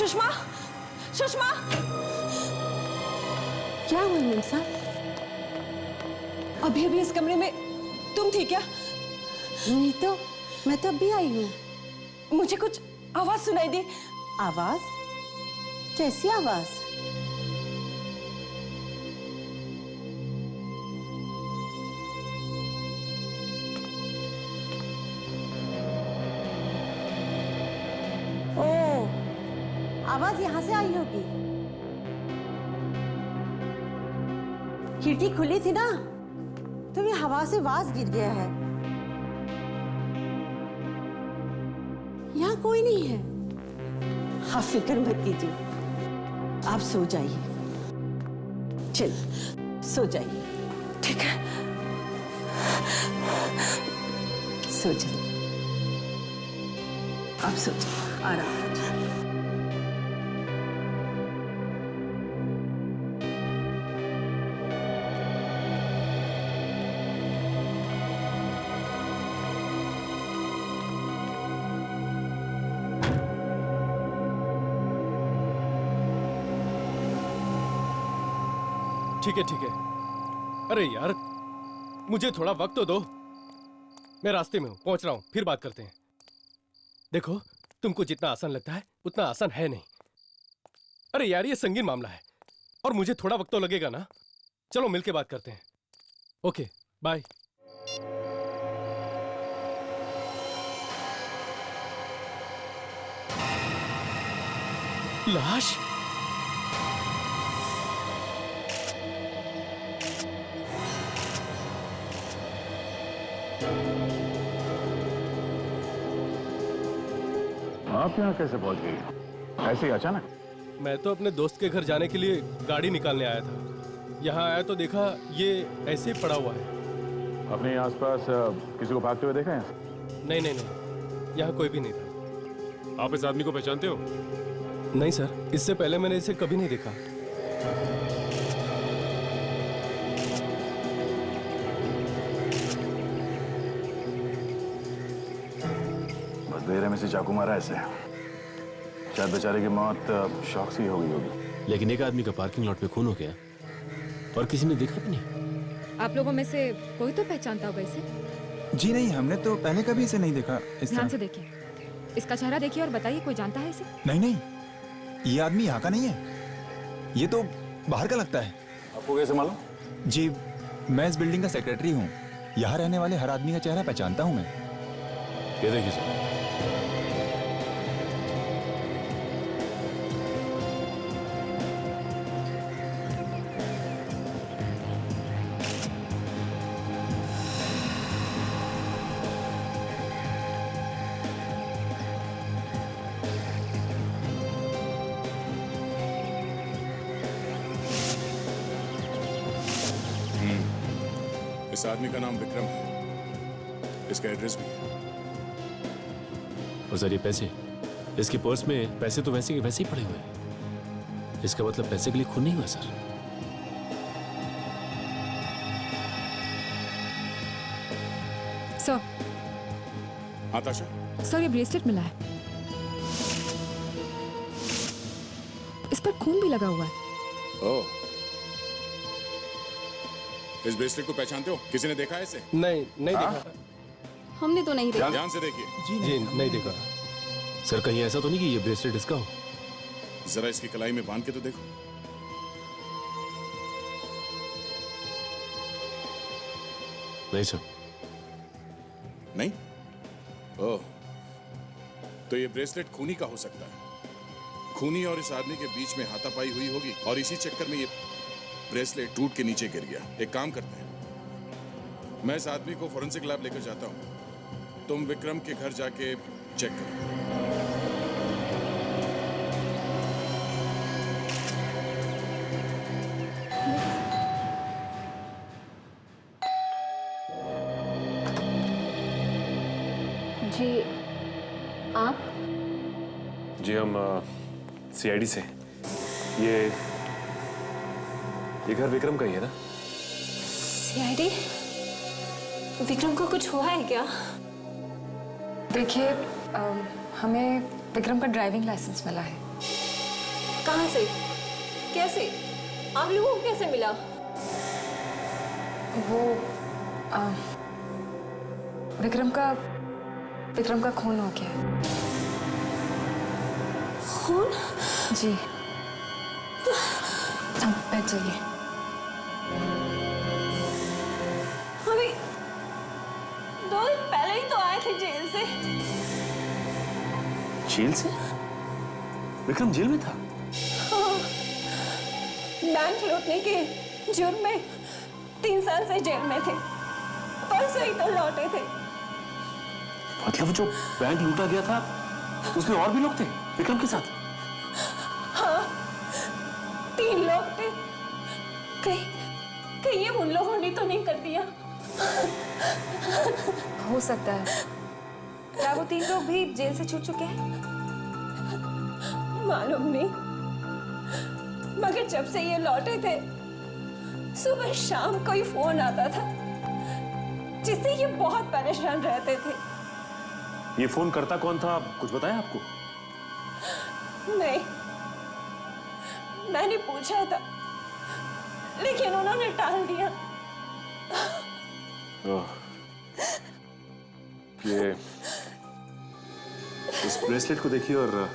सुषमा, सुषमा, क्या हुआ मीम साहब? अभी अभी इस कमरे में तुम थी क्या? नहीं तो, मैं तो अभी आई हूँ। मुझे कुछ आवाज सुनाई दी। आवाज? कैसी आवाज? ओ, आवाज यहाँ से आई होगी। खिड़की खुली थी ना, तो ये हवा से वास गिर गया है। यहाँ कोई नहीं है। आप फिक्र मत कीजिए, आप सो जाइए। चल, सो जाइए। ठीक है, सो जाइए। आप सो जाइए, आराम कीजिए। ठीक है, ठीक है। अरे यार, मुझे थोड़ा वक्त तो दो। मैं रास्ते में हूं, पहुंच रहा हूं, फिर बात करते हैं। देखो, तुमको जितना आसान लगता है उतना आसान है नहीं। अरे यार, ये संगीन मामला है और मुझे थोड़ा वक्त तो लगेगा ना। चलो मिलके बात करते हैं। Okay, bye. लाश? आप यहाँ कैसे पहुंच गई? ऐसे ही अचानक? मैं तो अपने दोस्त के घर जाने के लिए गाड़ी निकालने आया था। यहाँ आया तो देखा ये ऐसे ही पड़ा हुआ है। अपने आसपास किसी को भागते हुए देखा है? नहीं नहीं नहीं, यहाँ कोई भी नहीं था। आप इस आदमी को पहचानते हो? नहीं सर, इससे पहले मैंने इसे कभी नहीं देखा। बस देर में से चाकू मारा ऐसे। शायद बेचारे की मौत शौक से ही हो गई होगी। लेकिन एक आदमी का पार्किंग लॉट में खून हो गया और किसी ने देखा भी नहीं। आप लोगों में से कोई तो पहचानता होगा इसे? जी नहीं, हमने तो पहले कभी इसे नहीं देखा। ध्यान से देखिए, इसका चेहरा देखिए और बताइए कोई जानता है इसे? नहीं नहीं, ये आदमी यहाँ का नहीं है, ये तो बाहर का लगता है। आपको कैसे मालूम? जी, मैं इस बिल्डिंग का सेक्रेटरी हूँ। यहाँ रहने वाले हर आदमी का चेहरा पहचानता हूँ मैं। ये देखिए सर। इस आदमी का नाम विक्रम है, इसका एड्रेस भी है। और सर ये पैसे, इसके पर्स में पैसे तो वैसे के वैसे ही पड़े हुए हैं। इसका मतलब पैसे के लिए खून नहीं हुआ सर। सर। हाँ ताशा? सर, ये ब्रेसलेट मिला है, इस पर खून भी लगा हुआ है। ओह, इस ब्रेसलेट को पहचानते हो? किसी ने देखा है इसे? नहीं, नहीं देखा। हमने तो नहीं देखा। ध्यान से देखिए। जी नहीं देखा। सर कहीं ऐसा तो नहीं कि ये ब्रेसलेट इसका हो? जरा इसकी कलाई में बांध के तो देखो। नहीं सर। नहीं? ओह, तो ये ब्रेसलेट खूनी का हो सकता है। खूनी और इस आदमी के बीच में हाथापाई हुई होगी और इसी चक्कर में ये ब्रेसलेट टूट के नीचे गिर गया। एक काम करते हैं, मैं इस आदमी को फोरेंसिक लैब लेकर जाता हूं, तुम विक्रम के घर जाके चेक करो। जी, आप? जी हम सीआईडी से। ये घर विक्रम का ही है ना? सीआईडी? विक्रम को कुछ हुआ है क्या? देखिए, हमें विक्रम का ड्राइविंग लाइसेंस मिला है कहाँ से? कैसे? आप लोगों को कैसे मिला? वो विक्रम का खून हो गया है। खून? जी। अब बैठ जाइए। अभी 2 दिन पहले ही तो आए थे जेल से। जेल से? विक्रम जेल में था? बैंक लूटने के जुर्म में 3 साल से जेल में थे। परसों ही तो लौटे थे। मतलब जो बैंक लूटा गया था उसमें और भी लोग थे विक्रम के साथ? हाँ, 3 लोग थे। कहीं ये उन लोगों ने तो नहीं कर दिया? हो सकता है। क्या वो 3 लोग भी जेल से छूट चुके हैं? मालूम नहीं, मगर जब से ये लौटे थे सुबह शाम कोई फोन आता था जिससे ये बहुत परेशान रहते थे। ये फोन करता कौन था, कुछ बताया आपको? नहीं, मैंने पूछा था लेकिन उन्होंने टाल दिया। ये इस ब्रेसलेट को देखिए और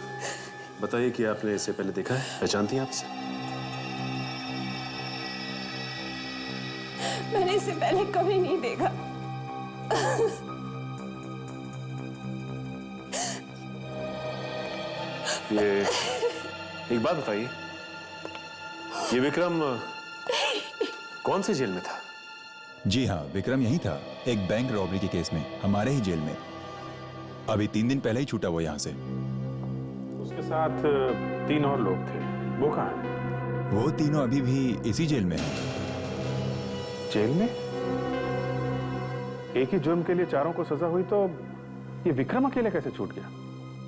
बताइए कि आपने इसे पहले देखा है, पहचानती हैं आप इसे? मैंने इसे पहले कभी नहीं देखा। ये एक बात बताइए, ये विक्रम कौन से जेल में था? जी हाँ, विक्रम यहीं था, एक बैंक रॉबरी के केस में, हमारे ही जेल में। अभी 3 दिन पहले ही छूटा वो यहाँ से। उसके साथ 3 और लोग थे, वो कहाँ हैं? वो तीनों अभी भी इसी जेल में हैं। जेल में? एक ही जुर्म के लिए 4 को सजा हुई तो ये विक्रम अकेले कैसे छूट गया?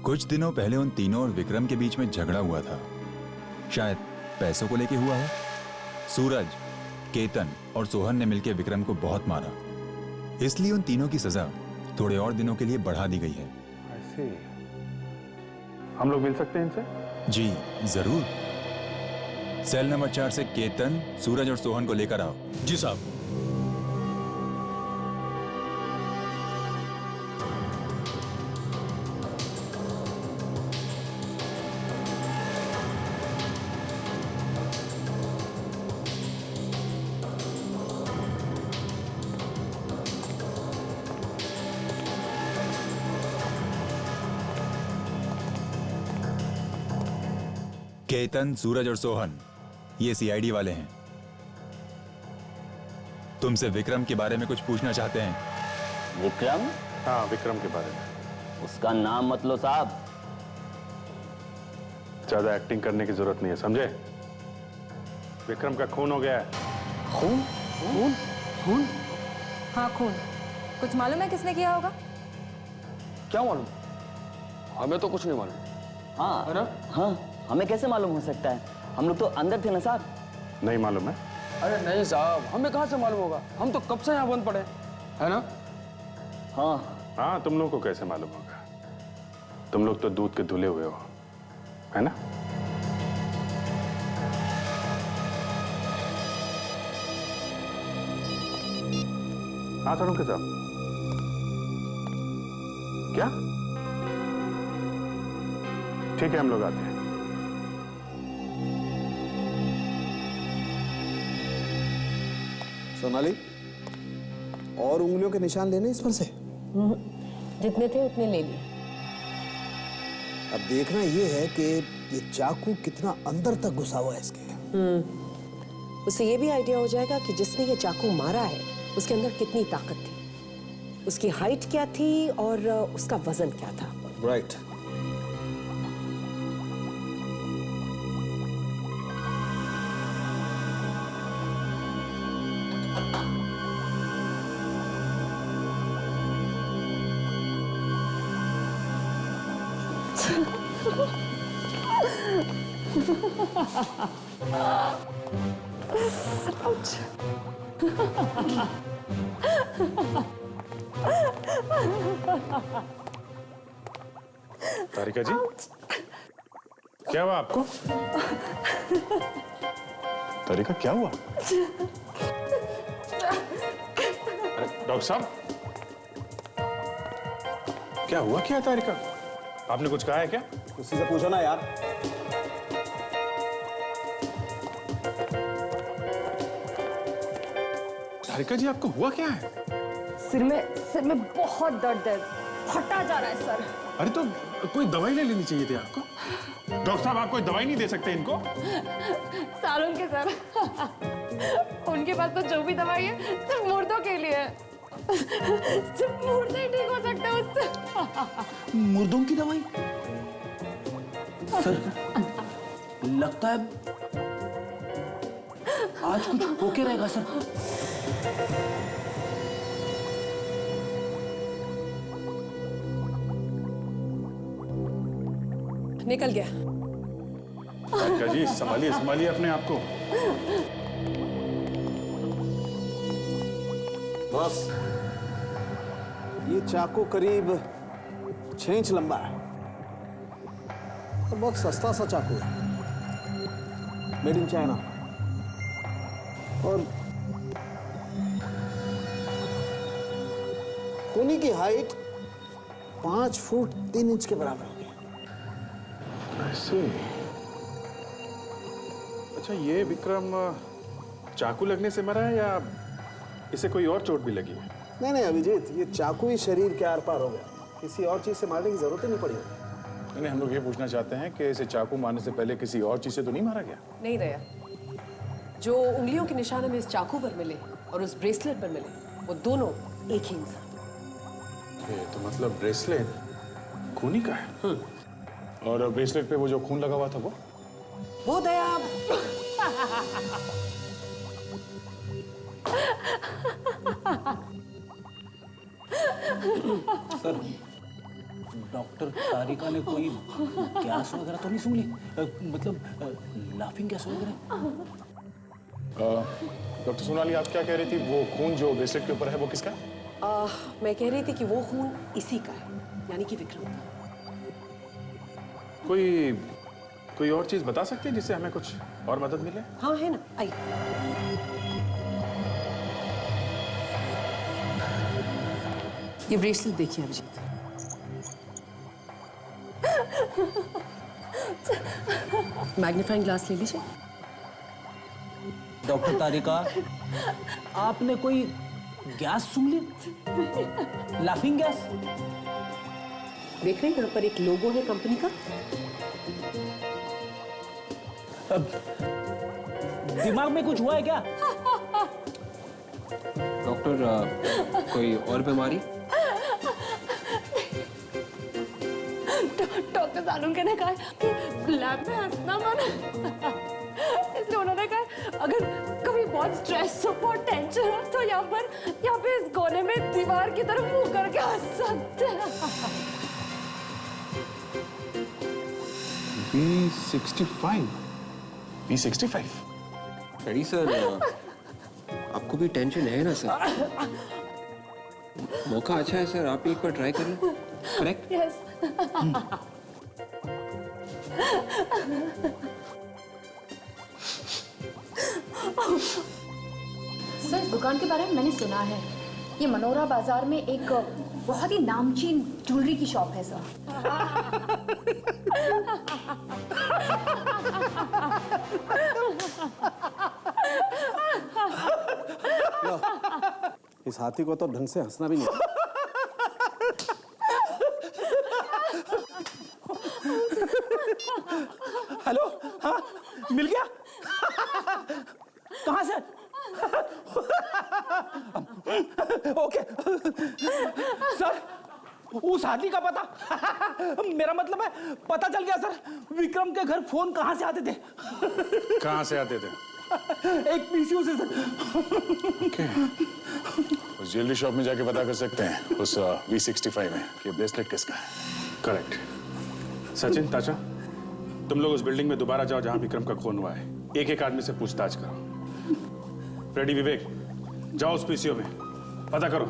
कुछ दिनों पहले उन तीनों और विक्रम के बीच में झगड़ा हुआ था। शायद पैसों को लेके हुआ है। सूरज, केतन और सोहन ने मिलकर विक्रम को बहुत मारा, इसलिए उन तीनों की सजा थोड़े और दिनों के लिए बढ़ा दी गई है। ऐसे हम लोग मिल सकते हैं इनसे? जी जरूर। सेल नंबर 4 से केतन, सूरज और सोहन को लेकर आओ। जी साहब। केतन, सूरज और सोहन ये सीआईडी वाले हैं। तुमसे विक्रम के बारे में कुछ पूछना चाहते हैं। विक्रम? हाँ, विक्रम के बारे में। उसका नाम मत लो साहब। ज्यादा एक्टिंग करने की जरूरत नहीं है, समझे? विक्रम का खून हो गया है। खून? खून? खून? हाँ, खून। कुछ मालूम है किसने किया होगा? क्या मालूम? हमें तो कुछ नहीं मालूम। हाँ, है ना? हाँ, हमें कैसे मालूम हो सकता है? हम लोग तो अंदर थे ना साहब। नहीं मालूम है? अरे नहीं साहब, हमें कहाँ से मालूम होगा? हम तो कब से यहाँ बंद पड़े, है ना? हाँ हाँ, तुम लोग को कैसे मालूम होगा? तुम लोग तो दूध के धुले हुए हो, है ना? हाँ सोनम के साहब। क्या? ठीक है, हम लोग आते हैं। सोनाली, और उंगलियों के निशान लेने इस पर से? जितने थे उतने ले लिए। अब देखना ये है कि ये चाकू कितना अंदर तक घुसा हुआ है इसके। उससे ये भी आइडिया हो जाएगा कि जिसने ये चाकू मारा है उसके अंदर कितनी ताकत थी, उसकी हाइट क्या थी और उसका वजन क्या था। राइट। तारिका जी, क्या हुआ आपको? तारिका क्या हुआ? अरे डॉक्टर साहब, क्या हुआ क्या तारिका? आपने कुछ कहा है क्या? उसी से पूछो ना यार। तारिका जी आपको हुआ क्या है? सिर में बहुत दर्द है, फटा जा रहा है सर। अरे तो कोई दवाई ले लेनी चाहिए थी आपको। डॉक्टर साहब आप कोई दवाई नहीं दे सकते इनको? सालों के सर उनके पास तो जो भी दवाई है सिर्फ मुर्दों के लिए है। सिर्फ मुर्दे ही ठीक हो सकते हैं उससे। मुर्दों की दवाई? सर लगता है आज कुछ होके रहेगा सर। निकल गया। तारिका जी संभालिए संभालिए अपने आप को। बस ये चाकू करीब 6 इंच लंबा है और बहुत सस्ता सा चाकू है, मेड इन चाइना। और खूनी की हाइट 5 फुट 3 इंच के बराबर होगी। ऐसे? अच्छा ये विक्रम चाकू लगने से मरा है या इसे कोई और चोट भी लगी है? नहीं अभिजीत, ये चाकू ही शरीर के आर पार हो गया, किसी और चीज से मारने की जरूरत ही नहीं पड़ी। नहीं हम लोग ये पूछना चाहते हैं कि इसे चाकू मारने से पहले किसी और चीज से तो नहीं मारा गया? नहीं दया, जो उंगलियों के निशान हमें इस चाकू पर मिले और उस ब्रेसलेट पर मिले, वो दोनों एक ही इंसान। तो मतलब ब्रेसलेट खूनी का है? और ब्रेसलेट पे वो जो खून लगा हुआ था वो दया। सर डॉक्टर तारिका ने कोई गैस वगैरह तो नहीं सूंघ ली? मतलब लाफिंग गैस वगैरह? डॉक्टर सोनाली आप क्या कह रही थी? वो खून जो ब्रेसलेट के ऊपर है वो किसका? मैं कह रही थी कि वो खून इसी का है, यानी कि विक्रम का। कोई और चीज बता सकते हैं जिससे हमें कुछ और मदद मिले? हाँ है ना, आई। ये ब्रेसलेट देखिए अभिजीत। मैग्नीफाइंग ग्लास ले लीजिए। डॉक्टर तारिका, आपने कोई गैस सूंघ ली? Laughing gas? देख रहे हैं यहाँ पर एक लोगो है कंपनी का। दिमाग में कुछ हुआ है क्या? डॉक्टर कोई और बीमारी? डॉक्टर सालुंके ने कहा कि लैब में हंसना मना, इसलिए उन्होंने कहा अगर कभी बहुत स्ट्रेस हो, बहुत टेंशन हो तो यहाँ पे इस कोने में दीवार की तरफ मुंह करके हंस सकते हैं। B65? रेडी सर, आपको भी टेंशन है ना सर? मौका अच्छा है सर, आप एक बार ट्राई कर लें। करेक्ट? यस। सर इस दुकान के बारे में मैंने सुना है, ये मनोरा बाजार में एक बहुत ही नामचीन ज्वेलरी की शॉप है सर। इस हाथी को तो ढंग से हंसना भी नहीं। हेलो, हाँ मिल गया? कहाँ से? ओके सर, उस हाथी का पता मेरा मतलब है पता चल गया सर। विक्रम के घर फोन कहाँ से आते थे? कहाँ से आते थे? एक पीसीओ से सर। उस ज्वेलरी शॉप में जाके पता कर सकते हैं उस B65 में कि ब्रेसलेट किसका है। करेक्ट। सचिन, ताशा, तुम लोग उस बिल्डिंग में दोबारा जाओ जहां विक्रम का खून हुआ है। एक एक आदमी से पूछताछ करो। फ्रेडी, विवेक, जाओ उस पीसीओ में पता करो।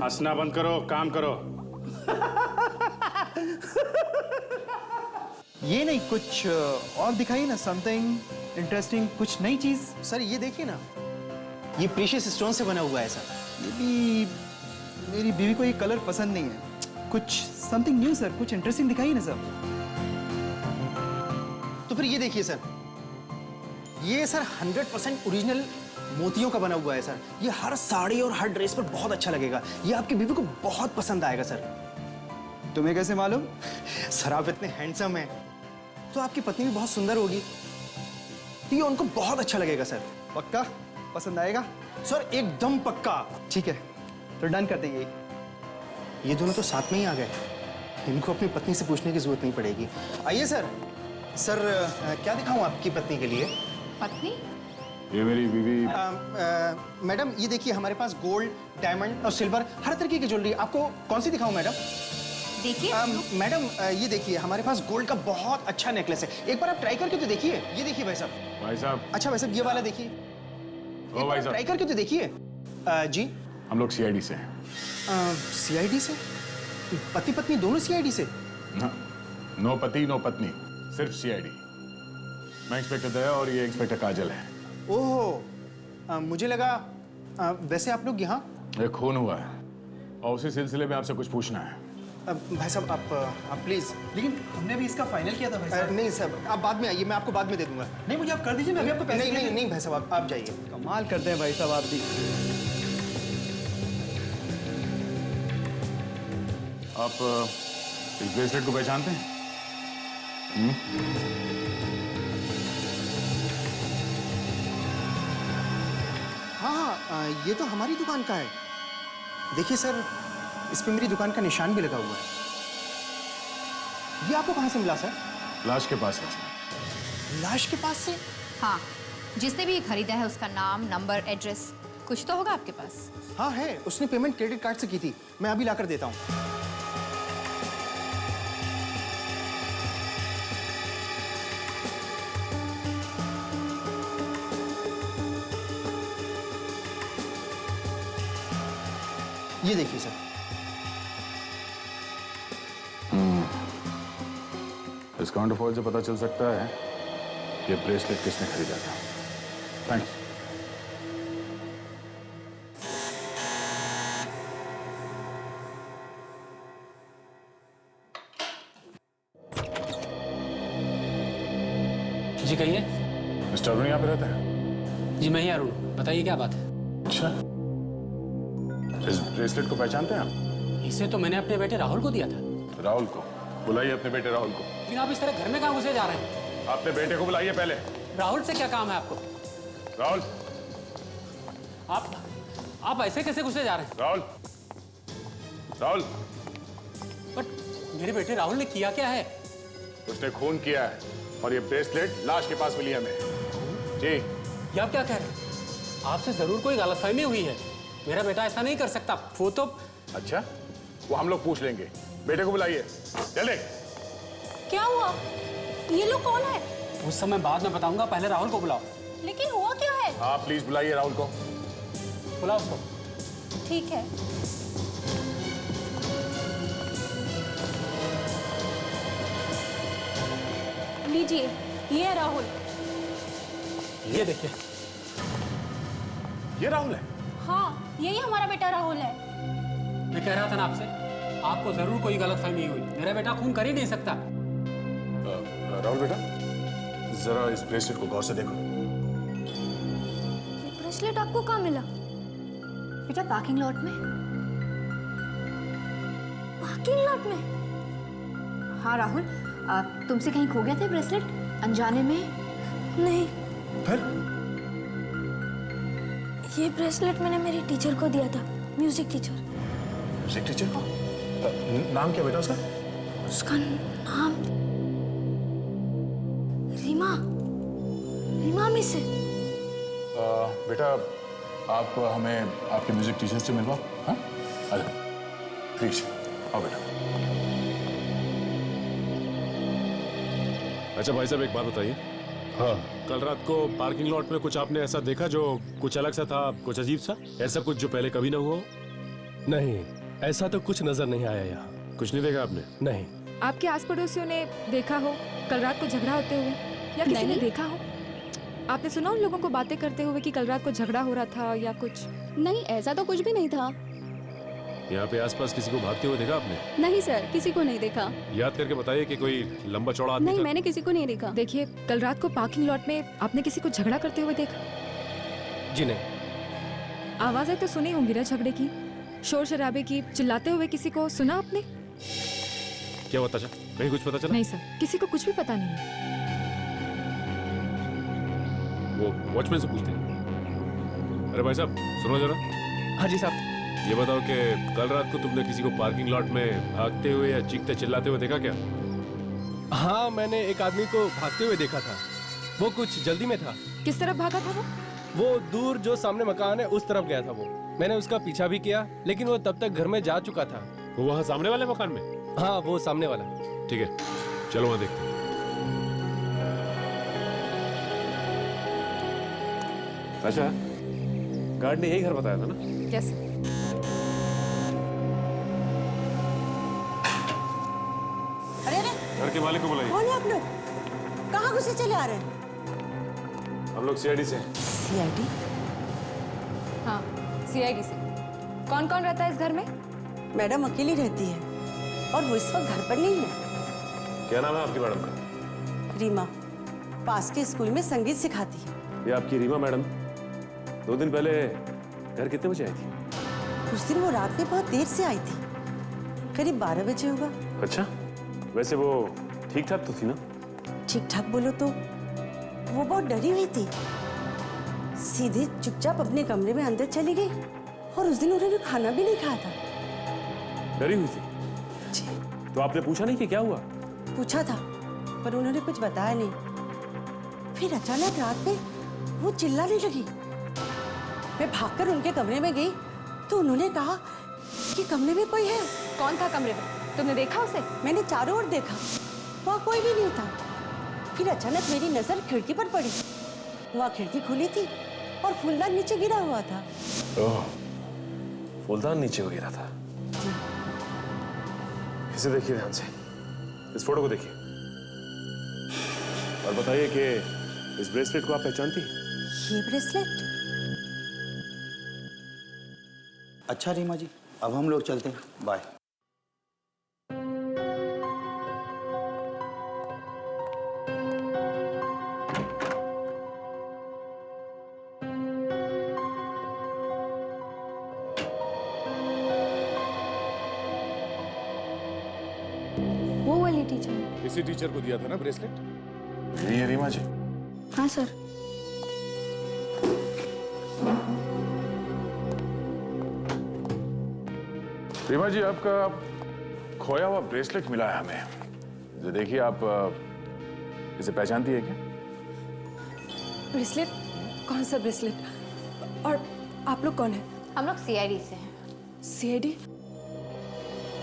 हंसना बंद करो, काम करो। ये नहीं, कुछ और दिखाइए ना, समथिंग इंटरेस्टिंग, कुछ नई चीज। सर ये देखिए ना, ये प्रीशियस स्टोन से बना हुआ है सर। ये भी मेरी बीवी को ये कलर पसंद नहीं है। कुछ समथिंग न्यू सर, कुछ इंटरेस्टिंग दिखाइए ना सर। तो फिर ये देखिए सर, ये सर 100% ओरिजिनल मोतियों का बना हुआ है सर। ये हर साड़ी और हर ड्रेस पर बहुत अच्छा लगेगा। ये आपकी बीवी को बहुत पसंद आएगा सर। तुम्हें कैसे मालूम? सर आप इतने हैंडसम हैं, तो आपकी पत्नी भी बहुत सुंदर होगी, तो ये उनको बहुत अच्छा लगेगा सर। पक्का पसंद आएगा? सर एकदम पक्का। ठीक है, तो डन कर देंगे। ये दोनों तो साथ में ही आ गए, इनको अपनी पत्नी से पूछने की जरूरत नहीं पड़ेगी। आइए सर। सर क्या दिखाऊं आपकी पत्नी के लिए? पत्नी? ये मेरी बीवी। मैडम ये देखिए, हमारे पास गोल्ड, डायमंड और सिल्वर हर तरीके की ज्वेलरी। आपको कौन सी दिखाऊं मैडम? देखिए मैडम ये देखिए, हमारे पास गोल्ड का बहुत अच्छा नेकलेस है। एक बार आप ट्राई करके तो देखिए। ये देखिए भाई साहब। भाई साहब। अच्छा भाई साहब, ये वाला देखिए। ओ भाई साहब, ट्राई करके तो देखिए। जी हम लोग सीआईडी से हैं। सीआईडी से? पति पत्नी दोनों सीआईडी से? नो पति नो पत्नी, सिर्फ सीआईडी। मैं इंस्पेक्टर दया और ये इंस्पेक्टर काजल है। ओहो, मुझे लगा वैसे आप लोग यहाँ। एक खून हुआ है और उसी सिलसिले में आपसे कुछ पूछना है। भाई साहब आप प्लीज। लेकिन हमने अभी इसका फाइनल किया था भाई साहब। नहीं सर, आप बाद में आइए, मैं आपको बाद में दे दूंगा। नहीं, मुझे आप कर दीजिए, मैं अभी आपको पैसे नहीं भाई साहब, आप जाइए। कमाल करते हैं भाई साहब आप भी। आप इस ब्रेसलेट को पहचानते हैं? हाँ, ये तो हमारी दुकान का है। देखिए सर, इस पे मेरी दुकान का निशान भी लगा हुआ है। ये आपको कहाँ से मिला सर? लाश के पास है। लाश के पास से? हाँ, जिसने भी ये खरीदा है उसका नाम, नंबर, एड्रेस कुछ तो होगा आपके पास। हाँ है, उसने पेमेंट क्रेडिट कार्ड से की थी। मैं अभी लाकर देता हूँ। ये देखिए सर। इस काउंटरफॉल से पता चल सकता है कि ये ब्रेसलेट किसने खरीदा था। थैंक्स। जी कहिए। मिस्टर अरुण यहाँ पे रहता है? जी मैं ही अरुण, बताइए क्या बात है? अच्छा, इस ब्रेसलेट को पहचानते हैं आप? इसे तो मैंने अपने बेटे राहुल को दिया था। राहुल को बुलाइए, अपने बेटे राहुल को। लेकिन आप इस तरह घर में कहाँ घुसे जा रहे हैं? अपने बेटे को बुलाइए पहले। राहुल से क्या काम है आपको? राहुल, आप ऐसे कैसे घुसे जा रहे हैं? राहुल, राहुल। बट मेरे बेटे राहुल ने किया क्या है? उसने खून किया है और ये ब्रेसलेट लाश के पास मिली हमें। जी। ये आप क्या कह रहे हैं? आपसे जरूर कोई गलतफहमी हुई है। मेरा बेटा ऐसा नहीं कर सकता। वो तो। अच्छा, वो हम लोग पूछ लेंगे। बेटे को बुलाइए जल्दी। क्या हुआ? ये लोग कौन है? उस समय बाद में बताऊंगा, पहले राहुल को बुलाओ। लेकिन हुआ क्या है? हाँ प्लीज बुलाइए राहुल को। बुलाओ उसको। ठीक है। लीजिए, ये है राहुल। ये देखिए, ये राहुल है। हाँ, यही हमारा बेटा राहुल है। मैं कह रहा था ना आपसे, आपको जरूर कोई गलतफहमी हुई। मेरा बेटा खून कर ही नहीं सकता। राहुल बेटा, जरा इस ब्रेसलेट को गौर से देखो। ये ब्रेसलेट आपको कहाँ मिला? बेटा पार्किंग लॉट में। पार्किंग लॉट में? हाँ राहुल, तुमसे कहीं खो गया था ब्रेसलेट अनजाने में? नहीं। फिर? ये ब्रेसलेट मैंने मेरी टीचर को दिया था, म्यूजिक टीचर। म्यूजिक टीचर को? नाम क्या बेटा उसका? उसका नाम रीमा। रीमा मिस है। बेटा आप हमें आपके म्यूजिक टीचर से मिलवाओ। हाँ, आ जाओ प्लीज। आओ बेटा। अच्छा भाई साहब, एक बात बताइए। हाँ, कल रात को पार्किंग लॉट में कुछ आपने ऐसा देखा जो कुछ अलग सा था, कुछ अजीब सा, ऐसा कुछ जो पहले कभी ना हुआ हो? नहीं, ऐसा तो कुछ नजर नहीं आया यहाँ। कुछ नहीं देखा आपने? नहीं। आपके आस पड़ोसियों ने देखा हो कल रात को झगड़ा होते हुए, या किसी ने नहीं। देखा हो? आपने सुना उन लोगों को बातें करते हुए कि कल रात को झगड़ा हो रहा था या कुछ? नहीं, ऐसा तो कुछ भी नहीं था। यहाँ पे आसपास किसी को भागते हुए देखा आपने? नहीं सर, किसी को नहीं देखा। याद करके बताइए कि कोई लंबा चौड़ा आदमी नहीं, था? मैंने किसी को नहीं देखा। देखिए, कल रात को पार्किंग लॉट में आपने किसी को झगड़ा करते हुए देखा? जी नहीं। आवाजें तो सुनी होंगी ना झगड़े की, शोर शराबे की, चिल्लाते हुए किसी को सुना आपने? क्या पता चला? कहीं कुछ पता चला? नहीं सर, किसी को कुछ भी पता नहीं है। वो वॉचमैन से पूछते हैं। अरे भाई साहब सुनो जरा। हाँ जी साहब। ये बताओ कि कल रात को तुमने किसी को पार्किंग लॉट में भागते हुए या चीखते चिल्लाते हुए देखा क्या? हाँ, मैंने एक आदमी को भागते हुए देखा था। वो कुछ जल्दी में था। किस तरफ भागा था वो? वो दूर जो सामने मकान है उस तरफ गया था वो। मैंने उसका पीछा भी किया, लेकिन वो तब तक घर में जा चुका था। वो वहाँ सामने वाले मकान में? हाँ, वो सामने वाला। ठीक है, चलो वहाँ देखते हैं। अच्छा, गार्ड ने यही घर बताया था ना? यस। अरे अरे, घर के मालिक को बुलाइए। कौन है आप लोग? कहाँ घुसे चले आ रहे हैं? हम लोग सीआईडी से। सीआईडी? हाँ, सीआईडी से। कौन कौन रहता है इस घर में? मैडम अकेली रहती है और वो इस वक्त घर पर नहीं है। क्या नाम है आपकी मैडम का? रीमा, पास के स्कूल में संगीत सिखाती है। ये आपकी रीमा मैडम 2 दिन पहले घर कितने बजे आई थी? उस दिन वो रात में बहुत देर से आई थी, करीब 12 बजे होगा। अच्छा, वैसे वो ठीक ठाक तो थी ना? ठीक ठाक बोलो तो वो बहुत डरी हुई थी, सीधे चुपचाप अपने कमरे में अंदर चली गई और उस दिन उन्होंने खाना भी नहीं खाया था। डरी हुई थी? तो आपने पूछा नहीं कि क्या हुआ? पूछा था पर उन्होंने कुछ बताया नहीं। फिर अचानक रात में वो चिल्लाने लगी। मैं भागकर उनके कमरे में गई तो उन्होंने कहा कि कमरे में कोई है। कौन था कमरे में? तुमने देखा उसे? मैंने चारों ओर देखा, वहाँ कोई भी नहीं था। फिर अचानक मेरी नजर खिड़की पर पड़ी। वहाँ खिड़की खुली थी और फूलदान नीचे गिरा हुआ था। ओह, फूलदान नीचे हो गिरा था। इसे देखिए ध्यान से, इस फोटो को देखिए और बताइए कि इस ब्रेसलेट को आप पहचानती हैं? ये ब्रेसलेट? अच्छा रीमा जी, अब हम लोग चलते हैं, बाय। वो वाली टीचर? इसी टीचर को दिया था ना ब्रेसलेट? यही है रीमा जी। हाँ सर। रीमा जी, आपका खोया हुआ ब्रेसलेट मिला है हमें। जो देखिए, आप इसे पहचानती है क्या? ब्रेसलेट? कौन सा ब्रेसलेट? और आप लोग कौन हैं? हम लोग सीआईडी से हैं। सीआईडी?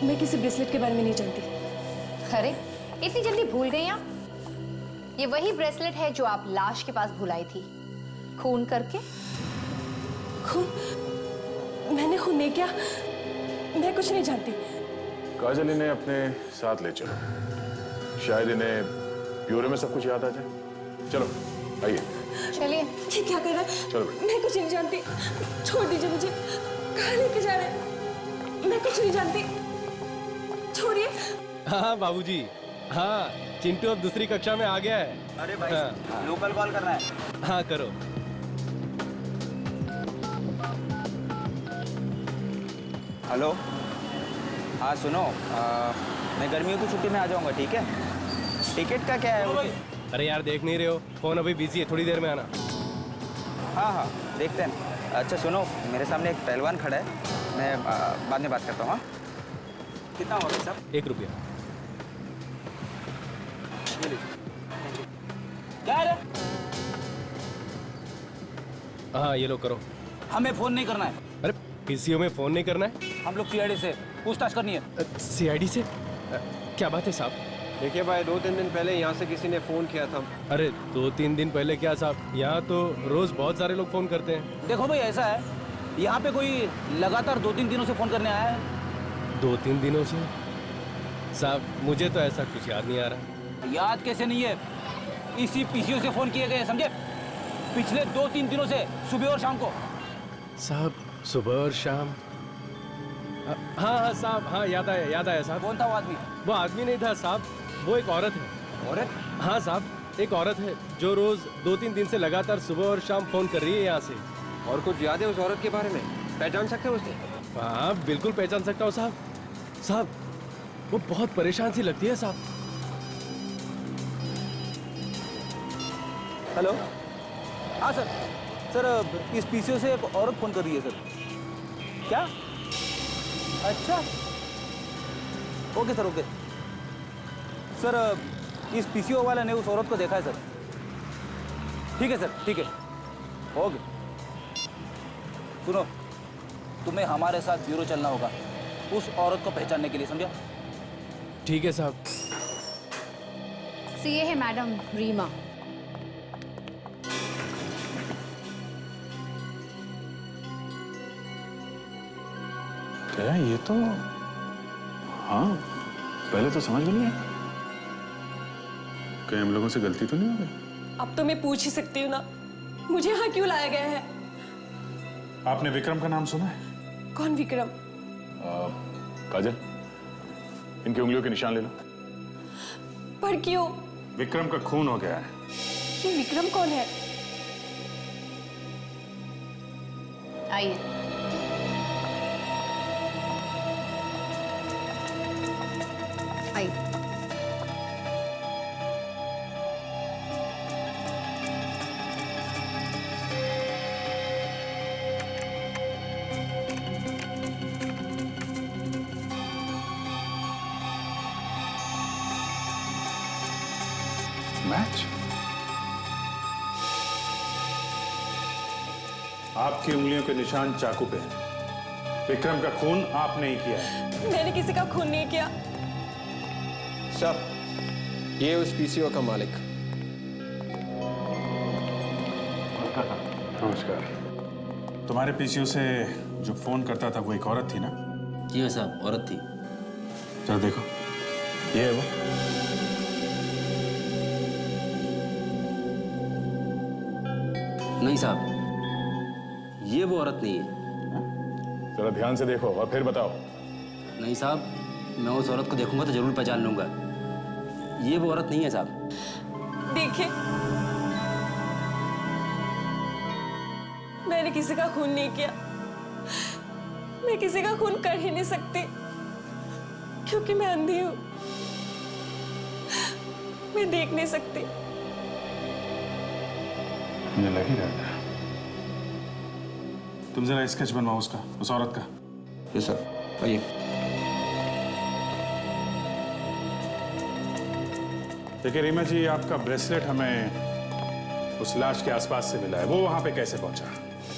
मैं किसी ब्रेसलेट के बारे में नहीं जानती। अरे, इतनी जल्दी भूल गई आप? ये वही ब्रेसलेट है जो आप लाश के पास भुलाई थी, खून करके। खून? मैंने खून नहीं किया, मैं कुछ नहीं जानती। काजल, इन्हें अपने साथ ले चलो, शायद इन्हें ब्यूरो में सब कुछ याद आ जाए। चलो आइए। चलिए। ये क्या कर रहा है? चलो। मैं कुछ नहीं जानती, छोड़ दीजिए मुझे। कहाँ लेके जा रहे हैं? मैं कुछ नहीं जानती, छोड़िए। हाँ बाबूजी, हाँ, चिंटू अब दूसरी कक्षा में आ गया है। अरे भाई, हाँ। लोकल कॉल करना है। हाँ करो। हेलो, हाँ सुनो, मैं गर्मियों की छुट्टी में आ जाऊंगा, ठीक है? टिकट का क्या है? अरे यार, देख नहीं रहे हो? फोन अभी बिजी है, थोड़ी देर में आना। हाँ हाँ, देखते हैं। अच्छा सुनो, मेरे सामने एक पहलवान खड़ा है, मैं बाद में बात करता हूँ। हाँ, कितना हुआ भाई साहब? 1 रुपया। क्या है? हाँ ये लो, करो। हमें फोन नहीं करना है। अरे पीसीओ में फोन नहीं करना है? हम लोग सीआईडी से पूछताछ करनी है। सीआईडी से? क्या बात है साहब? देखिए भाई, 2-3 दिन पहले यहाँ से किसी ने फोन किया था। अरे 2-3 दिन पहले क्या साहब? यहाँ तो रोज बहुत सारे लोग फोन करते हैं। देखो भाई, ऐसा है, यहाँ पे कोई लगातार 2-3 दिनों से फोन करने आया है। 2-3 दिनों से? साहब मुझे तो ऐसा कुछ याद नहीं आ रहा। याद कैसे नहीं है? इसी पीसीओ से फोन किए गए, समझे? पिछले 2-3 दिनों से, सुबह और शाम को। साहब सुबह और शाम? हाँ साहब, हाँ याद आया साहब। कौन था वो आदमी? वो आदमी नहीं था साहब, वो एक औरत है। औरत? हाँ साहब, एक औरत है जो रोज 2-3 दिन से लगातार सुबह और शाम फोन कर रही है यहाँ से। और कुछ याद है उस औरत के बारे में? पहचान सकते हो उसे? हाँ बिल्कुल पहचान सकता हूँ साहब। साहब वो बहुत परेशान सी लगती है साहब। हेलो, हाँ सर। सर इस पीसीओ से एक औरत फोन कर रही है सर। क्या? अच्छा, ओके सर, ओके सर। इस पीसीओ वाले ने उस औरत को देखा है सर। ठीक है सर, ठीक है, ओके। सुनो, तुम्हें हमारे साथ ब्यूरो चलना होगा उस औरत को पहचानने के लिए, समझा? ठीक है साहब। ये है मैडम रीमा। क्या ये तो, हाँ पहले तो समझ में नहीं आया। कहीं हम लोगों से गलती तो नहीं हो गई? अब तो मैं पूछ ही सकती हूँ ना, मुझे यहाँ क्यों लाया गया है? आपने विक्रम का नाम सुना है? कौन विक्रम? काजल, इनकी उंगलियों के निशान ले लो। पर क्यों? विक्रम का खून हो गया है। ये विक्रम कौन है? आइए। आइए। मैच? आपकी उंगलियों के निशान चाकू पे हैं। विक्रम का खून आपने ही किया है। मैंने किसी का खून नहीं किया। सर, ये उस पीसीओ का मालिक। नमस्कार। तुम्हारे पीसीओ से जो फोन करता था वो एक औरत थी ना? जी हाँ साहब, औरत थी। चलो देखो, ये है वो। नहीं साहब, ये वो औरत नहीं है। जरा ध्यान से देखो और फिर बताओ। नहीं साहब, मैं उस औरत को देखूंगा तो जरूर पहचान लूंगा। ये वो औरत नहीं है साहब। देखिए, मैंने किसी का खून नहीं किया। मैं किसी का खून कर ही नहीं सकती क्योंकि मैं अंधी हूं। मैं देख नहीं सकती। मुझे लग ही रहा था। तुम जरा स्केच बनवाओ उसका, उस औरत का। यस सर, आइए। देखिए रीमा जी, आपका ब्रेसलेट हमें उस लाश के आसपास से मिला है। वो वहां पे कैसे पहुंचा?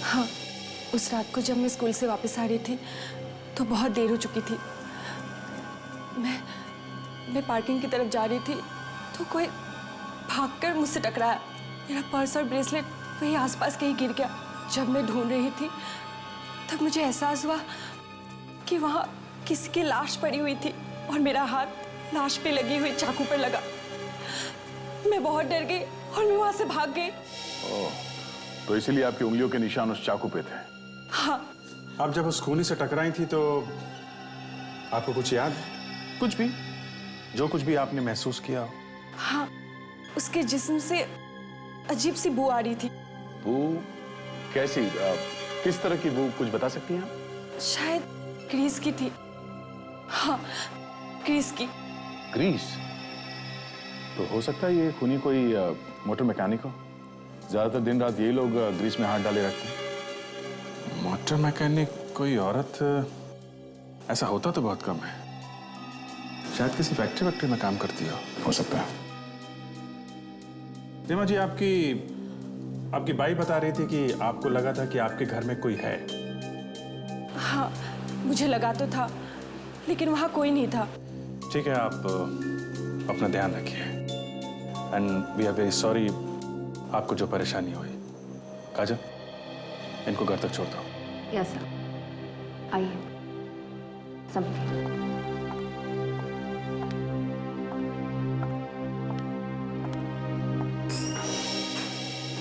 हाँ, उस रात को जब मैं स्कूल से वापस आ रही थी तो बहुत देर हो चुकी थी। मैं पार्किंग की तरफ जा रही थी तो कोई भागकर मुझसे टकराया। मेरा पर्स और ब्रेसलेट वहीं आसपास कहीं गिर गया। जब मैं ढूंढ रही थी तब मुझे एहसास हुआ कि वहां किसी की लाश पड़ी हुई थी और मेरा हाथ लाश पे लगी हुई चाकू पर लगा। मैं बहुत डर गई और मैं वहां से भाग गई। तो इसीलिए आपकी उंगलियों के निशान उस चाकू पे थे? हाँ। आप जब उस खूनी से टकराई थी तो आपको कुछ याद? कुछ भी, जो कुछ भी आपने महसूस किया हो? हाँ, उसके जिस्म से अजीब सी बू आ रही थी। बू? कैसी? किस तरह की बू, कुछ बता सकती हैं आप? शायद ग्रीस की थी। हाँ, ग्रीस की। ग्रीस? तो हो सकता है ये खूनी कोई मोटर मैकेनिक हो। ज्यादातर दिन रात यही लोग ग्रीस में हाथ डाले रखते हैं। मोटर मैकेनिक कोई औरत? ऐसा होता तो बहुत कम है। शायद किसी फैक्ट्री में काम करती हो सकता है। रीमा जी, आपकी बाई बता रही थी कि आपको लगा था कि आपके घर में कोई है। हाँ, मुझे लगा तो था, लेकिन वहां कोई नहीं था। ठीक है, आप अपना ध्यान रखिए। And we are very sorry आपको जो परेशानी हुई। काजल, इनको घर तक छोड़ दो। यस सर, आइए। समझिए।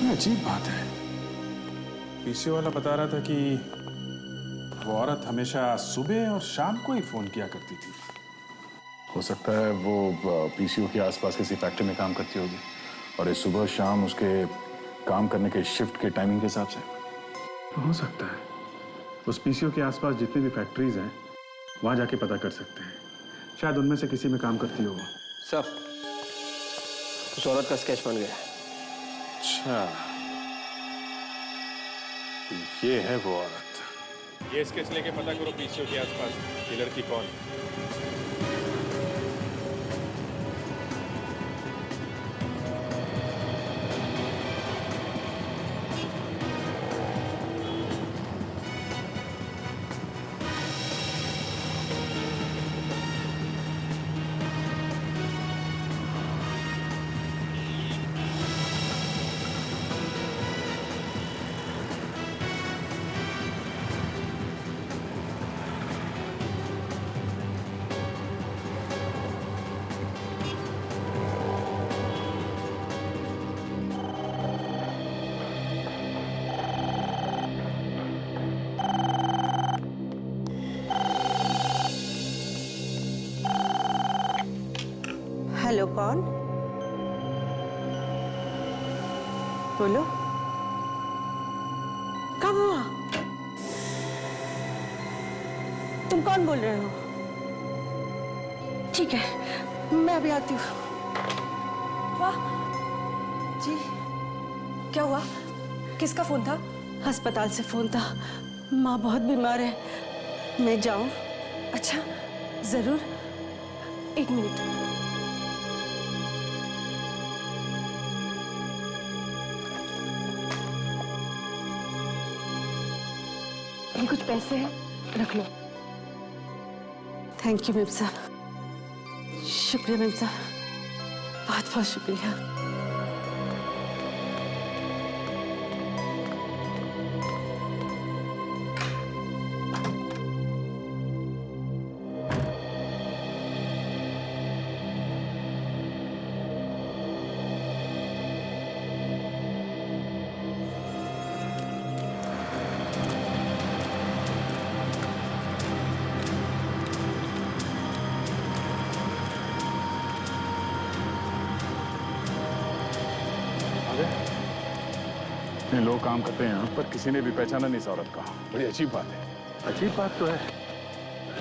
ये अजीब बात है। पीसी वाला बता रहा था कि वो औरत हमेशा सुबह और शाम को ही फोन किया करती थी। हो सकता है वो पीसीओ के आसपास किसी फैक्ट्री में काम करती होगी और ये सुबह शाम उसके काम करने के शिफ्ट के टाइमिंग के हिसाब से। हो सकता है उस पीसीओ के आसपास जितनी भी फैक्ट्रीज हैं वहां जाके पता कर सकते हैं, शायद उनमें से किसी में काम करती हो। सर, उस औरत का स्केच बन गया। अच्छा, ये है वो औरत। ये स्केच लेके पता करो पीसीओ के आसपास ये लड़की कौन है। हेलो, कौन? बोलो। कब हुआ? तुम कौन बोल रहे हो? ठीक है, मैं अभी आती हूँ। वाह जी, क्या हुआ? किसका फोन था? अस्पताल से फोन था। माँ बहुत बीमार है, मैं जाऊँ? अच्छा, जरूर। एक मिनट। ये कुछ पैसे हैं, रख लो। थैंक यू मेम साहब, शुक्रिया मेम साहब, बहुत बहुत शुक्रिया। इतने लोग काम करते हैं यहाँ पर, किसी ने भी पहचाना नहीं इस औरत का। बड़ी अजीब बात है। अजीब बात तो है,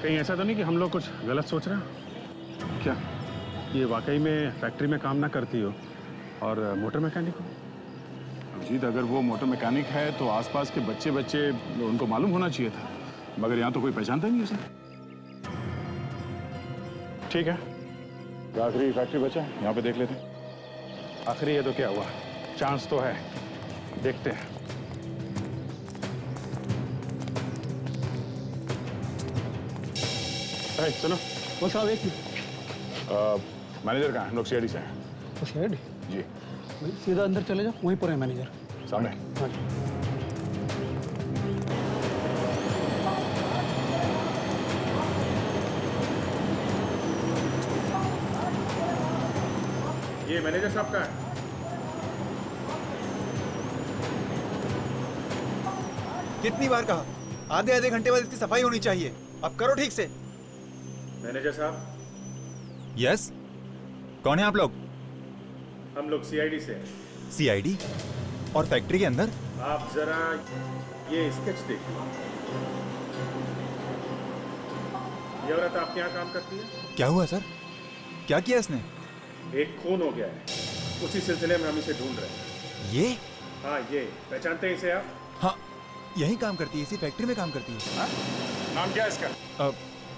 कहीं ऐसा तो नहीं कि हम लोग कुछ गलत सोच रहे हैं? क्या ये वाकई में फैक्ट्री में काम ना करती हो और मोटर मैकेनिक हो? अजीत, अगर वो मोटर मैकेनिक है तो आसपास के बच्चे उनको मालूम होना चाहिए था, मगर यहाँ तो कोई पहचानता ही नहीं उसे। ठीक है, आखिरी फैक्ट्री बचा है, यहाँ पे देख लेते हैं। आखिरी है तो क्या हुआ, चांस तो है, देखते हैं। सुनो, वो साहब एक मैनेजर कहाँ है? हम लोग सीआईडी से हैं। शेड जी, सीधा अंदर चले जाओ, वहीं पर है मैनेजर सामने। हाँ जी। ये मैनेजर साहब का है। कितनी बार कहा, आधे आधे घंटे बाद इसकी सफाई होनी चाहिए। अब करो ठीक से। मैनेजर साहब। यस, कौन है आप लोग? हम लोग सीआईडी से हैं। सीआईडी? और फैक्ट्री के अंदर? आप जरा ये स्केच देखिए। ये औरत आपके यहाँ काम करती है? क्या हुआ सर, क्या किया इसने? एक खून हो गया है, उसी सिलसिले में हम इसे ढूंढ रहे हैं। ये? हाँ, ये पहचानते हैं इसे आप? हाँ, यही काम करती है, इसी फैक्ट्री में काम करती है। हाँ? नाम क्या है इसका?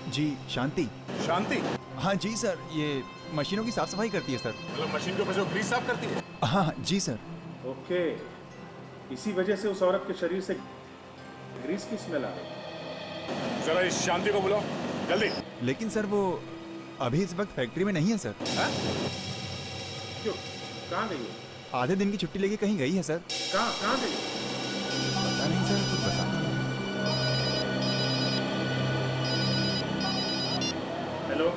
जी, शांति। शांति? हाँ जी सर, ये मशीनों की साफ सफाई करती है सर। मतलब मशीन के ऊपर जो ग्रीस साफ करती है? हाँ जी सर। ओके, इसी वजह से उस औरत के शरीर से ग्रीस की स्मेल आ रही है। जरा इस शांति को बुलाओ, जल्दी। लेकिन सर वो अभी इस वक्त फैक्ट्री में नहीं है सर। हाँ? क्यों, कहाँ गई है? आधे दिन की छुट्टी लेके कहीं गई है सर। कहाँ गई? पता नहीं सर, कुछ बता नहीं। हेलो,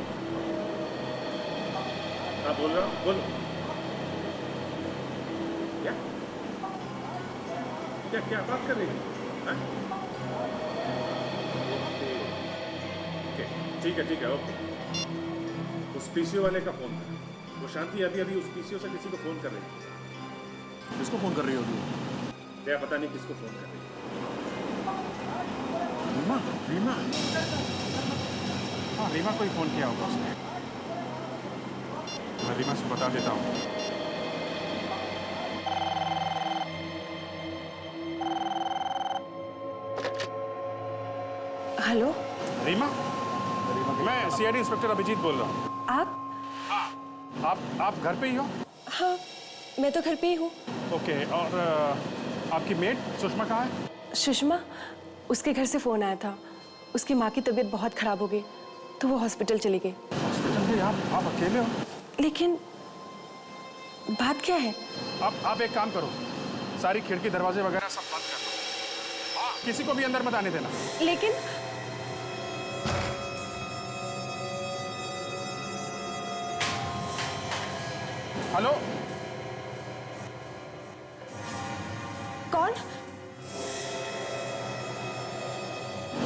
हाँ बोल रहा हूँ, बोलो। क्या क्या क्या बात कर रही है? ठीक है ओके। उस पीसीओ वाले का फोन था। वो शांति अभी अभी उस पीसीओ से किसी को फोन कर रही है। किसको फोन कर रही होगी? क्या पता नहीं किसको फोन कर रही है। रीमा हाँ रीमा को ही फोन किया होगा उसने। मैं रीमा से बता देता हूँ। हेलो रीमा मैं सीआईडी इंस्पेक्टर अभिजीत बोल रहा हूँ। आप घर पे ही हो? हाँ मैं तो घर पे ही हूँ। ओके और आपकी मेड सुषमा कहाँ है? सुषमा उसके घर से फोन आया था। उसकी माँ की तबीयत बहुत खराब हो गई तो वो हॉस्पिटल चली गई। हॉस्पिटल में आप अकेले हो? लेकिन बात क्या है? आप एक काम करो, सारी खिड़की दरवाजे वगैरह सब बंद कर दो। हाँ किसी को भी अंदर मत आने देना। लेकिन हेलो कौन?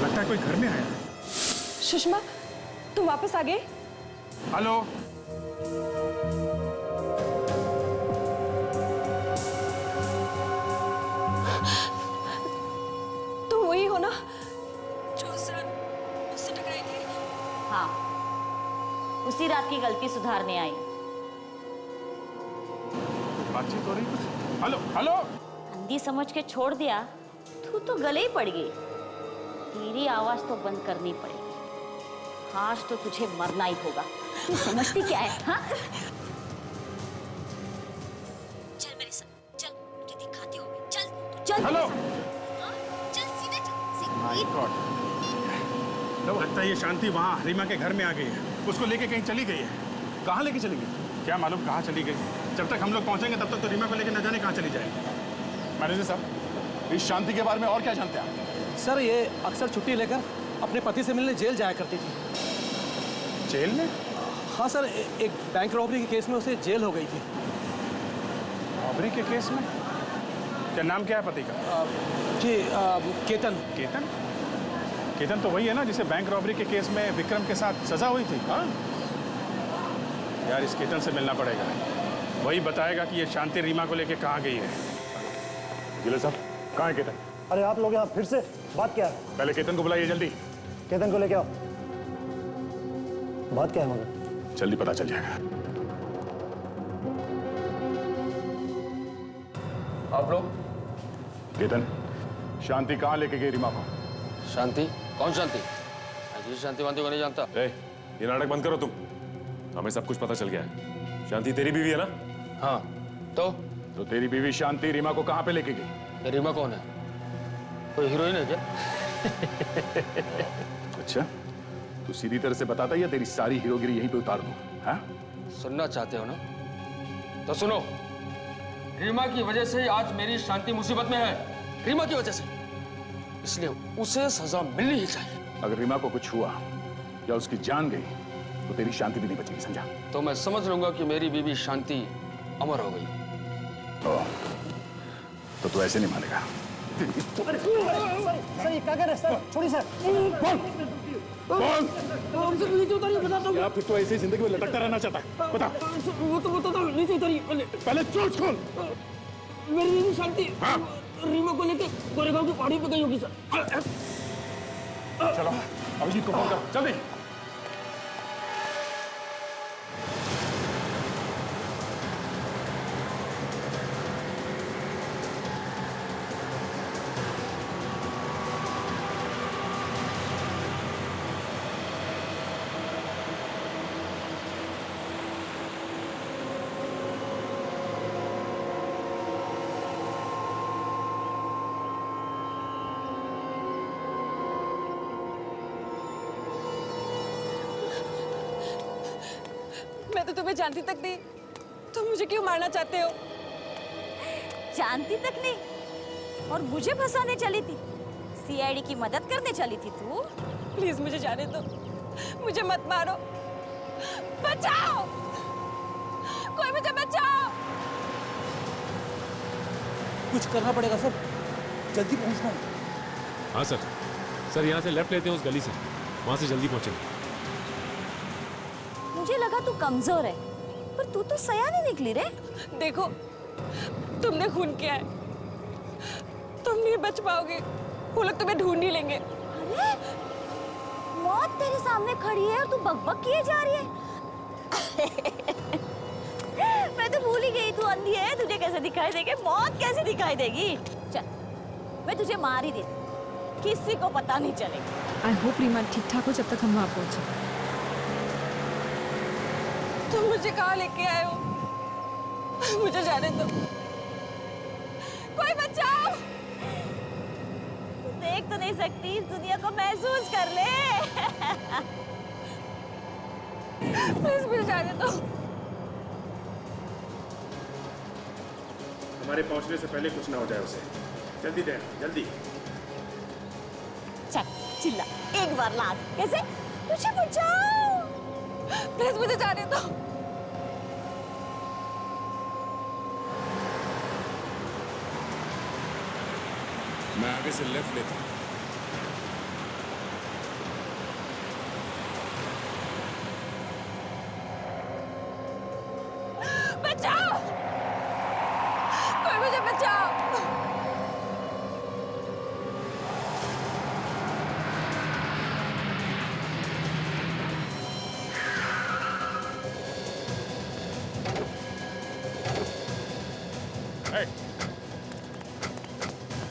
लगता है कोई घर में आया है। सुषमा तुम वापस आ गए? हेलो तुम वही हो ना जो उस रात उससे टकराई थी? हाँ उसी रात की गलती सुधारने आई। बातचीत हो रही कुछ? हेलो अंधी समझ के छोड़ दिया तू तो गले ही पड़ गई। तेरी आवाज तो बंद करनी पड़ेगी। आज तो तुझे मरना ही होगा। तू समझती क्या है? हाँ चल मेरे साथ चल, मुझे दिखाती हो। चल तू चल। हेलो चल सीधे चल। माय गॉड लगता है ये शांति वहाँ रीमा के घर में आ गई है। उसको लेके कहीं चली गई है। कहाँ लेके चली गई? क्या मालूम कहाँ चली गई। जब तक हम लोग पहुंचेंगे तब तक तो रीमा को लेके न जाने कहाँ चली जाएगी। मैनेजर साहब इस शांति के बारे में और क्या जानते हैं आप? सर ये अक्सर छुट्टी लेकर अपने पति से मिलने जेल जाया करती थी। जेल में? हाँ सर एक बैंक रॉबरी के केस में उसे जेल हो गई थी। रॉबरी के केस में? क्या नाम क्या है पति का? जी केतन। केतन? केतन तो वही है ना जिसे बैंक रॉबरी के केस में विक्रम के साथ सजा हुई थी। हाँ यार इस केतन से मिलना पड़ेगा। वही बताएगा कि ये शांति रीमा को लेके कहाँ गई है। गिले साहब कहाँ है केतन? अरे आप लोग यहाँ फिर से बात क्या है? पहले केतन को बुलाइए जल्दी। केतन को लेके आओ। बात क्या है मगर? जल्दी पता चल जाएगा। आप लोग? केतन शांति कहाँ लेके गई रीमा को? शांति? कौन शांति? जी शांति वांति को नहीं जानता। ये नाटक बंद करो तुम। हमें सब कुछ पता चल गया है। शांति तेरी बीवी है ना? हाँ तो तेरी बीवी शांति रीमा को कहाँ पे लेके गई? रीमा कौन है? कोई हीरोइन है क्या? अच्छा तू सीधी तरह से बताता या तेरी सारी हीरोगिरी यहीं पे उतार दूं? हाँ? सुनना चाहते हो ना? तो सुनो। रीमा की वजह से आज मेरी शांति मुसीबत में है। रीमा की वजह से। इसलिए उसे सजा मिलनी ही चाहिए। अगर रीमा को कुछ हुआ या उसकी जान गई तो तेरी शांति भी नहीं बचेगी, समझा? तो मैं समझ लूंगा कि मेरी बीवी शांति अमर हो गई। तो तू ऐसे नहीं मानेगा। सर ये क्या कर रहे हैं सर? छोड़िए सर। हमसे नीचे उतारिए, बताता हूँ। या फिर तो ऐसे जिंदगी में लटकता रहना चाहता है? बता। वो तो बताता हूँ, नीचे उतारिए पहले चोट खोल। मेरी बीवी शांति रीमा को लेकर गोरेगांव की पहाड़ी पे गई होगी सर। चलो अभिजीत को फोन कर जल्दी। मैं तो तुम्हें जानती तक नहीं, तुम मुझे क्यों मारना चाहते हो? जानती तक नहीं और मुझे फंसाने चली थी। सीआईडी की मदद करने चली थी तू। प्लीज मुझे जाने दो, मुझे मत मारो। बचाओ, कोई मुझे बचाओ। कुछ करना पड़ेगा सर। जल्दी पहुंचना है। हाँ सर। सर यहाँ से लेफ्ट लेते हैं उस गली से, वहां से जल्दी पहुंचेंगे। मुझे लगा तू कमजोर है, पर तू तो सयानी निकली रे। देखो, तुमने खून किया है, तुम नहीं बच पाओगे, वो लोग तुम्हें ढूंढ ही लेंगे। अरे मौत तेरे सामने खड़ी है और तू बकबक किए जा रही है। मैं तो भूल ही गई तू अंधी है, तुझे कैसे दिखाई देगी मौत, कैसे दिखाई देगी। चल मैं तुझे मार ही देती, किसी को पता नहीं चलेगा। आई होप रीमा ठीक ठाक हो जब तक हम वहाँ पहुँचे। तुम मुझे कहाँ लेके आए हो? मुझे जाने दो, कोई बचाओ। देख तो नहीं सकती, इस दुनिया को महसूस कर ले। प्लीज मुझे जाने दो। हमारे पहुंचने से पहले कुछ ना हो जाए उसे। जल्दी दे, जल्दी। चल चिल्ला एक बार लाज, कैसे? मुझे बचाओ, प्लीज मुझे जाने दो। मैं आगे से लेफ्ट लेता हूँ। बचाओ, कोई मुझे बचाओ।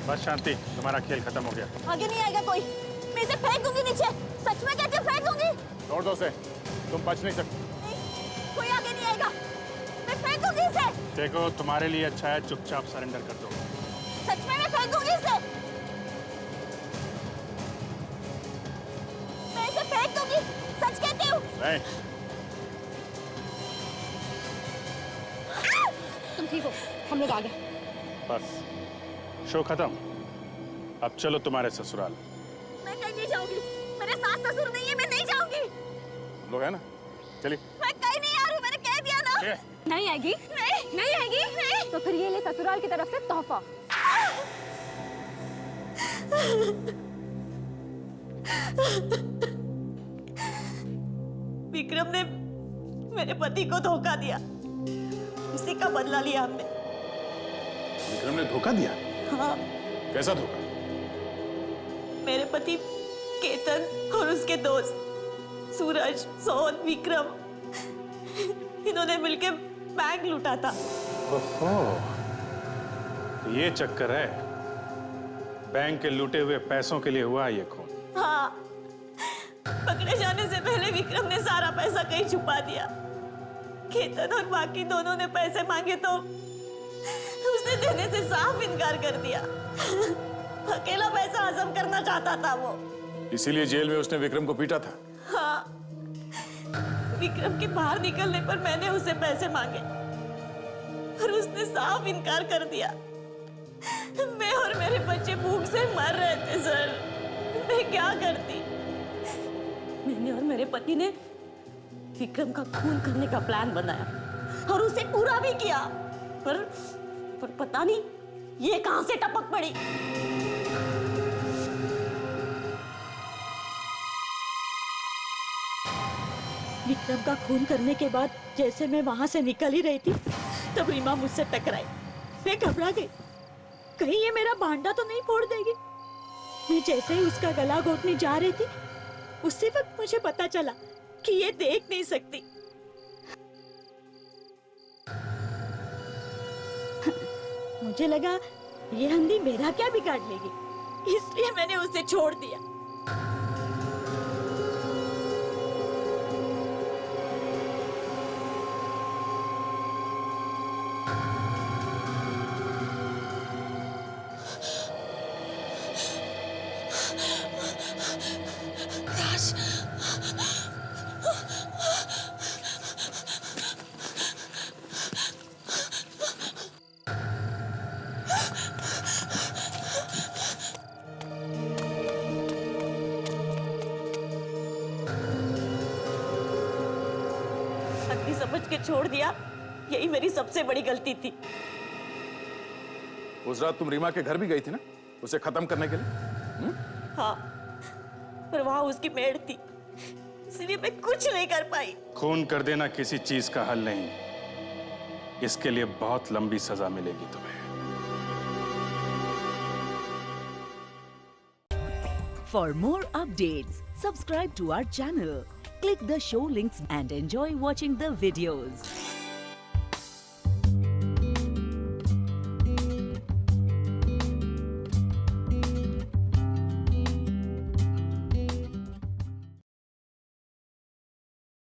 बस शांति, तुम्हारा खेल खत्म हो गया। आगे नहीं आएगा कोई, मैं इसे फेंक दूंगी नीचे, सच में कहती हूँ फेंक दूंगी। छोड़ दो उसे, तुम बच नहीं सकते। कोई आगे नहीं आएगा, मैं फेंक दूंगी इसे। देखो तुम्हारे लिए अच्छा है चुपचाप सरेंडर कर दो। सच में मैं फेंक दूंगी इसे, मैं इसे फेंक दूंगी, सच कहती हूँ। नहीं। तुम ठीक हो, हम लोग आ गए। बस शो खत्म, अब चलो तुम्हारे ससुराल। मैं कहीं नहीं जाऊंगी, मेरे सास ससुर नहीं है, मैं नहीं जाऊंगी। लोग है ना, चलिए। मैं कहीं नहीं आ रही हूँ, मैंने कह दिया ना। नहीं आएगी? नहीं आएगी? तो फिर ये ले ससुराल की तरफ से तोहफा। विक्रम ने मेरे पति को धोखा दिया, उसी का बदला लिया हमने। विक्रम ने धोखा दिया? हाँ। कैसा धोखा? मेरे पति केतन और उसके दोस्त सूरज, सोहन, विक्रम, इन्होंने मिलकर बैंक लूटा था। ओहो, ये चक्कर है। बैंक के लूटे हुए पैसों के लिए हुआ ये खून। हाँ, पकड़े जाने से पहले विक्रम ने सारा पैसा कहीं छुपा दिया। केतन और बाकी दोनों ने पैसे मांगे तो उसने देने से साफ इनकार कर दिया। अकेला पैसा हजम करना चाहता था वो। इसीलिए जेल में उसने विक्रम को पीटा था। हाँ, विक्रम के बाहर निकलने पर मैंने उसे पैसे मांगे और उसने साफ इनकार कर दिया। मैं और मेरे बच्चे भूख से मर रहे थे सर, मैं क्या करती? मैंने और मेरे पति ने विक्रम का खून करने का प्लान बनाया और उसे पूरा भी किया, पर पता नहीं ये कहां से टपक पड़ी। विक्रम का खून करने के बाद जैसे मैं वहां से निकल ही रही थी, तब रीमा मुझसे टकराई। मैं घबरा गई, कहीं ये मेरा भांडा तो नहीं फोड़ देगी। मैं जैसे ही उसका गला घोटने जा रही थी, उसी वक्त मुझे पता चला कि ये देख नहीं सकती। मुझे लगा ये अंधी मेरा क्या बिगाड़ लेगी, इसलिए मैंने उसे छोड़ दिया। समझ के छोड़ दिया, यही मेरी सबसे बड़ी गलती थी। उस रात तुम रीमा के घर भी गई थी ना? उसे खत्म करने के लिए? हाँ, पर वहां उसकी मेड थी, इसलिए मैं कुछ नहीं कर पाई। खून कर देना किसी चीज का हल नहीं, इसके लिए बहुत लंबी सजा मिलेगी तुम्हें। For more updates, subscribe to our channel, click the show links and enjoy watching the videos.